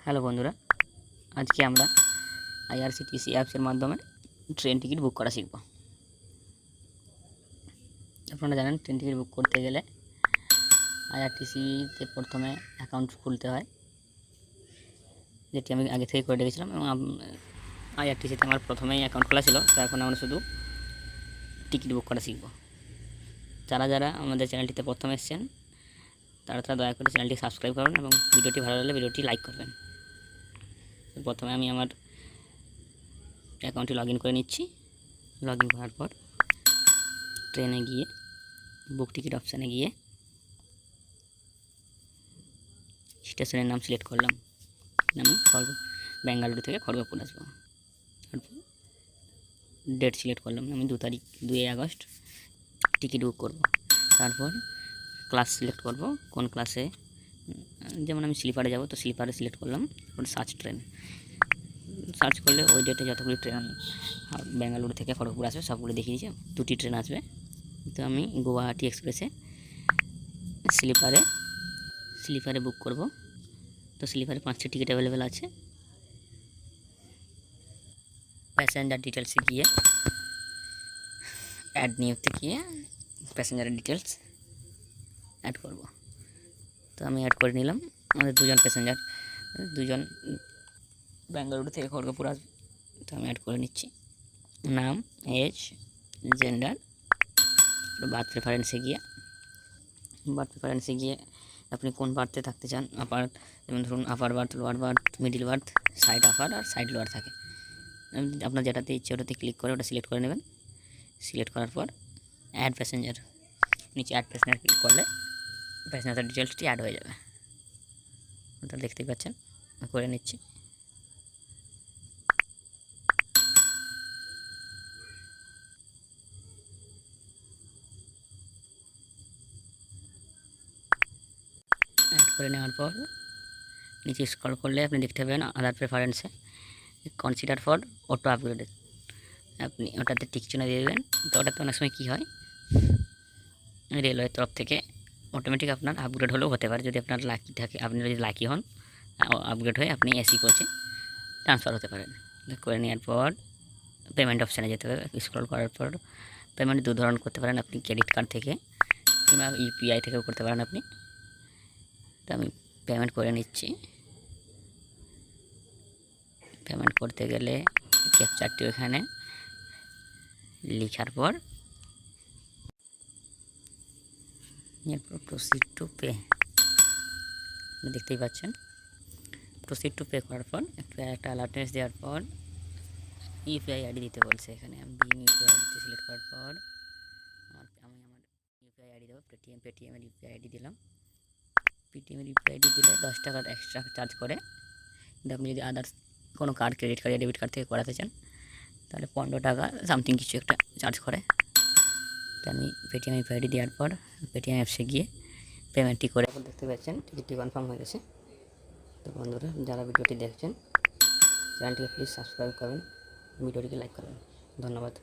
Hello বন্ধুরা, আজকে আমরা IRCTC অ্যাপসের মাধ্যমে ট্রেন টিকিট বুক করা শিখব। আপনারা জানেন ট্রেন টিকিট বুক করতে গেলে IRCTCতে প্রথমে অ্যাকাউন্ট খুলতে হয়, যেটি আমি আগে থেকে করে রেখেছিলাম। এবং IRCTCতে আমার প্রথমেই অ্যাকাউন্ট খোলা ছিল, তো এখন আমরা শুধু টিকিট বুক করা শিখব। যারা যারা আমাদের চ্যানেলটিতে প্রথমে এসেছেন তারা দয়া করে চ্যানেলটি সাবস্ক্রাইব করুন এবং ভিডিওটি ভালো লাগলে ভিডিওটি লাইক করবেন। প্রথমে আমি আমার অ্যাকাউন্টটি লগ ইন করে নিচ্ছি। লগ ইন করার পর ট্রেনে গিয়ে বুক টিকিট অপশানে গিয়ে স্টেশনের নাম সিলেক্ট করলাম। আমি বেঙ্গালুরু থেকে খড়গপুর আসবো। তারপর ডেট সিলেক্ট করলাম, আমি 2 আগস্ট টিকিট বুক করব। তারপর ক্লাস সিলেক্ট করব, কোন ক্লাসে, যেমন আমি স্লিপারে যাব তো স্লিপারে সিলেক্ট করলাম। তারপর সার্চ ট্রেন সার্চ করলে ওই ডেটে যতগুলি ট্রেন বেঙ্গালুরু থেকে খড়গপুর আসবে সবগুলো দেখিয়ে দিয়েছে। 2টি ট্রেন আসবে, তো আমি গুয়াহাটি এক্সপ্রেসে স্লিপারে বুক করব। তো স্লিপারে 5টি টিকিট অ্যাভেলেবেল আছে। প্যাসেঞ্জার ডিটেলসে গিয়ে অ্যাড নিউতে গিয়ে প্যাসেঞ্জারের ডিটেলস অ্যাড করব। তো আমি অ্যাড করে নিলাম। আমাদের 2জন প্যাসেঞ্জার, 2জন বেঙ্গালুরু থেকে খড়গপুর আসবে, তো আমি অ্যাড করে নিচ্ছি। নাম, এজ, জেন্ডার, বার্থ প্রেফারেন্সে গিয়ে আপনি কোন বার্থে থাকতে চান। আপার, যেমন ধরুন upper berth, lower berth, middle berth, side upper আর সাইড লোয়ার থাকে। আপনার যেটাতে ইচ্ছে ওটাতে ক্লিক করে ওটা সিলেক্ট করে নেবেন। সিলেক্ট করার পর অ্যাড প্যাসেঞ্জার, নিচে অ্যাড প্যাসেঞ্জার ক্লিক করলে প্যাসেঞ্জার ডিটেলসটি অ্যাড হয়ে যাবে। ওটা দেখতেই পাচ্ছেন, করে নিচ্ছি। অ্যাড করে নেওয়ার পর নিচে স্ক্রল করলে আপনি দেখতে পাবেন আদার প্রেফারেন্সে কনসিডার ফর অটো আপগ্রেডেড, আপনি ওটাতে টিক চিহ্ন দিয়ে দেবেন। তো ওটাতে অনেক সময় কী হয়, রেলওয়ের তরফ থেকে অটোমেটিক আপনার আপগ্রেড হলেও হতে পারে। যদি আপনার লাকি থাকে, আপনি যদি লাকি হন, আপগ্রেড হয়ে আপনি এসি কোচে ট্রান্সফার হতে পারেন। করে নেওয়ার পর পেমেন্ট অপশানে যেতে হবে। স্ক্রল করার পর পেমেন্ট 2 ধরনের করতে পারেন, আপনি ক্রেডিট কার্ড থেকে কিংবা ইউপিআই থেকেও করতে পারেন আপনি। তো আমি পেমেন্ট করে নিচ্ছি। পেমেন্ট করতে গেলে ক্যাপচারটি ওখানে লেখার পর এরপর প্রসিড টু পে, দেখতেই পাচ্ছেন। প্রসিড টু পে করার পর একটা অ্যালার্টনেস দেওয়ার পর ইউপিআই আইডি দিতে বলছে। এখানে আমি ইউপিআই আইডিতে সিলেক্ট করার পর আমি আমার ইউপিআই আইডি দেবো। পেটিএমের ইউপিআই আইডি দিলাম। পেটিএমের ইউপিআই আইডি দিলে 10 টাকা এক্সট্রা চার্জ করে। কিন্তু আপনি যদি আদার্স কোনো card, credit card, debit card থেকে করাতে চান তাহলে 15 টাকা সামথিং কিছু একটা চার্জ করে। তো আমি পেটিএম ইউপিআই আইডি দেওয়ার পর পেটিএম অ্যাপসে গিয়ে পেমেন্টটি করে দেখতে পাচ্ছেন টিকিটটি কনফার্ম হয়ে গেছে। তো বন্ধুরা, যারা ভিডিওটি দেখছেন চ্যানেলটিকে প্লিজ সাবস্ক্রাইব করবেন, ভিডিওটিকে লাইক করবেন। ধন্যবাদ।